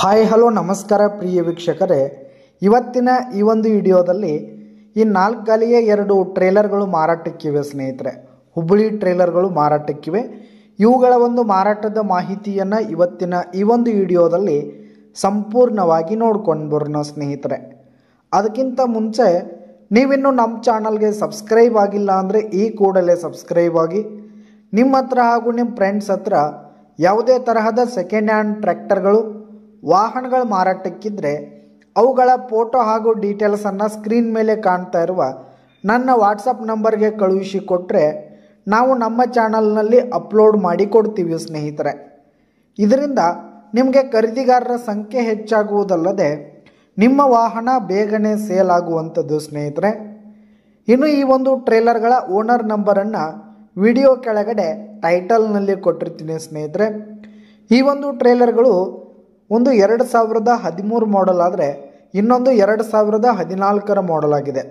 Hi hello ನಮಸ್ಕಾರ ಪ್ರಿಯ ವೀಕ್ಷಕರೇ, ಇವತ್ತಿನ ಈ ಒಂದು ವಿಡಿಯೋದಲ್ಲಿ ಈ 4 ಗಾಲಿಯ 2 ಟ್ರೇಲರ್ಗಳು ಮಾರಾಟಕ್ಕಿವೆ ಸ್ನೇಹಿತರೆ. ಹುಬ್ಬಳ್ಳಿ ಟ್ರೇಲರ್ಗಳು ಮಾರಾಟಕ್ಕಿವೆ. ಇವುಗಳ ಒಂದು ಮಾರಾಟದ ಮಾಹಿತಿಯನ್ನು ಇವತ್ತಿನ ಈ ಒಂದು ವಿಡಿಯೋದಲ್ಲಿ ಸಂಪೂರ್ಣವಾಗಿ ನೋಡ್ಕೊಂಡು ಬರೋಣ ಸ್ನೇಹಿತರೆ. ಅದಕ್ಕಿಂತ ಮುಂಚೆ ನೀವಿನ್ನೂ ನಮ್ಮ ಚಾನಲ್ಗೆ ಸಬ್ಸ್ಕ್ರೈಬ್ ಆಗಿಲ್ಲ ಅಂದರೆ ಈ ಕೂಡಲೇ ಸಬ್ಸ್ಕ್ರೈಬ್ ಆಗಿ. ನಿಮ್ಮ ಹತ್ರ ಹಾಗೂ ನಿಮ್ಮ ಫ್ರೆಂಡ್ಸ್ ಹತ್ರ ಯಾವುದೇ ತರಹದ ಸೆಕೆಂಡ್ ಹ್ಯಾಂಡ್ ಟ್ರ್ಯಾಕ್ಟರ್ಗಳು ವಾಹನಗಳು ಮಾರಾಟಕ್ಕಿದ್ರೆ ಅವುಗಳ ಫೋಟೋ ಹಾಗೂ ಡೀಟೇಲ್ಸನ್ನು ಸ್ಕ್ರೀನ್ ಮೇಲೆ ಕಾಣ್ತಾ ಇರುವ ನನ್ನ ವಾಟ್ಸಪ್ ನಂಬರ್ಗೆ ಕಳುಹಿಸಿ ಕೊಟ್ಟರೆ ನಾವು ನಮ್ಮ ಚಾನಲ್ನಲ್ಲಿ ಅಪ್ಲೋಡ್ ಮಾಡಿ ಕೊಡ್ತೀವಿ ಸ್ನೇಹಿತರೆ. ಇದರಿಂದ ನಿಮಗೆ ಖರೀದಿಗಾರರ ಸಂಖ್ಯೆ ಹೆಚ್ಚಾಗುವುದಲ್ಲದೆ ನಿಮ್ಮ ವಾಹನ ಬೇಗನೆ ಸೇಲ್ ಆಗುವಂಥದ್ದು ಸ್ನೇಹಿತರೆ. ಇನ್ನು ಈ ಒಂದು ಟ್ರೇಲರ್ಗಳ ಓನರ್ ನಂಬರನ್ನು ವಿಡಿಯೋ ಕೆಳಗಡೆ ಟೈಟಲ್ನಲ್ಲಿ ಕೊಟ್ಟಿರ್ತೀನಿ ಸ್ನೇಹಿತರೆ. ಈ ಒಂದು ಟ್ರೇಲರ್ಗಳು ಒಂದು 2013 ಮಾಡೆಲ್ ಆದರೆ ಇನ್ನೊಂದು 2014 ಮಾಡೆಲ್ ಆಗಿದೆ.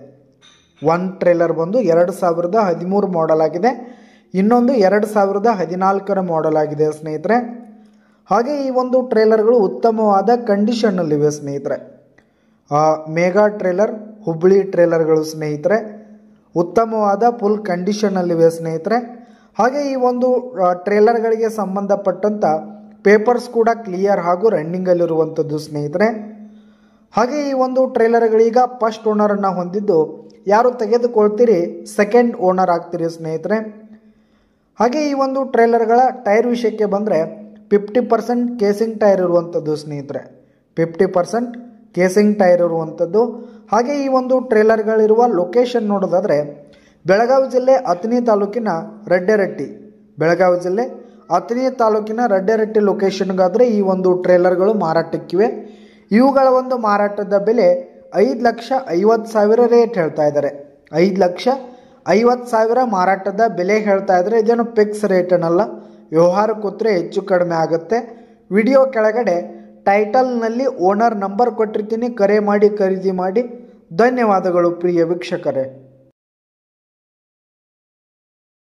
ಒಂದು ಟ್ರೇಲರ್ ಬಂದು 2013 ಮಾಡೆಲ್ ಆಗಿದೆ, ಇನ್ನೊಂದು 2014 ಮಾಡೆಲ್ ಆಗಿದೆ ಸ್ನೇಹಿತರೆ. ಹಾಗೆ ಈ ಒಂದು ಟ್ರೇಲರ್ಗಳು ಉತ್ತಮವಾದ ಕಂಡೀಷನ್ನಲ್ಲಿವೆ ಸ್ನೇಹಿತರೆ. ಮೇಗಾ ಟ್ರೇಲರ್, ಹುಬ್ಬಳ್ಳಿ ಟ್ರೇಲರ್ಗಳು ಸ್ನೇಹಿತರೆ ಉತ್ತಮವಾದ ಫುಲ್ ಕಂಡೀಷನ್ನಲ್ಲಿವೆ ಸ್ನೇಹಿತರೆ. ಹಾಗೆ ಈ ಒಂದು ಟ್ರೇಲರ್ಗಳಿಗೆ ಸಂಬಂಧಪಟ್ಟಂಥ ಪೇಪರ್ಸ್ ಕೂಡ ಕ್ಲಿಯರ್ ಹಾಗೂ ರನ್ನಿಂಗಲ್ಲಿರುವಂಥದ್ದು ಸ್ನೇಹಿತರೆ. ಹಾಗೆ ಈ ಒಂದು ಟ್ರೇಲರ್ಗಳೀಗ ಫಸ್ಟ್ ಓನರನ್ನು ಹೊಂದಿದ್ದು ಯಾರು ತೆಗೆದುಕೊಳ್ತೀರಿ ಸೆಕೆಂಡ್ ಓನರ್ ಆಗ್ತೀರಿ ಸ್ನೇಹಿತರೆ. ಹಾಗೆ ಈ ಒಂದು ಟ್ರೇಲರ್ಗಳ ಟೈರ್ ವಿಷಯಕ್ಕೆ ಬಂದರೆ 50% ಕೇಸಿಂಗ್ ಟೈರ್ ಇರುವಂಥದ್ದು ಸ್ನೇಹಿತರೆ. 50% ಕೇಸಿಂಗ್ ಟೈರ್ ಇರುವಂಥದ್ದು. ಹಾಗೆ ಈ ಒಂದು ಟ್ರೇಲರ್ಗಳಿರುವ ಲೊಕೇಶನ್ ನೋಡೋದಾದರೆ ಬೆಳಗಾವಿ ಜಿಲ್ಲೆ ಅಥಣಿ ತಾಲೂಕಿನ ರಡ್ಡೆರಟ್ಟಿ, ಬೆಳಗಾವಿ ಜಿಲ್ಲೆ ಅಥಣಿ ತಾಲೂಕಿನ ರಡ್ಡೆರಟ್ಟಿ ಲೊಕೇಶನ್ಗಾದರೆ ಈ ಒಂದು ಟ್ರೇಲರ್ಗಳು ಮಾರಾಟಕ್ಕಿವೆ. ಇವುಗಳ ಒಂದು ಮಾರಾಟದ ಬೆಲೆ 5,50,000 ರೇಟ್ ಹೇಳ್ತಾ ಇದ್ದಾರೆ. 5,50,000 ಮಾರಾಟದ ಬೆಲೆ ಹೇಳ್ತಾ ಇದ್ದಾರೆ. ಇದೇನು ಫಿಕ್ಸ್ ರೇಟ್ ಅನ್ನಲ್ಲ, ವ್ಯವಹಾರ ಕೂತ್ರೆ ಹೆಚ್ಚು ಕಡಿಮೆ ಆಗುತ್ತೆ. ವಿಡಿಯೋ ಕೆಳಗಡೆ ಟೈಟಲ್ನಲ್ಲಿ ಓನರ್ ನಂಬರ್ ಕೊಟ್ಟಿರ್ತೀನಿ, ಕರೆ ಮಾಡಿ ಖರೀದಿ ಮಾಡಿ. ಧನ್ಯವಾದಗಳು ಪ್ರಿಯ ವೀಕ್ಷಕರೇ.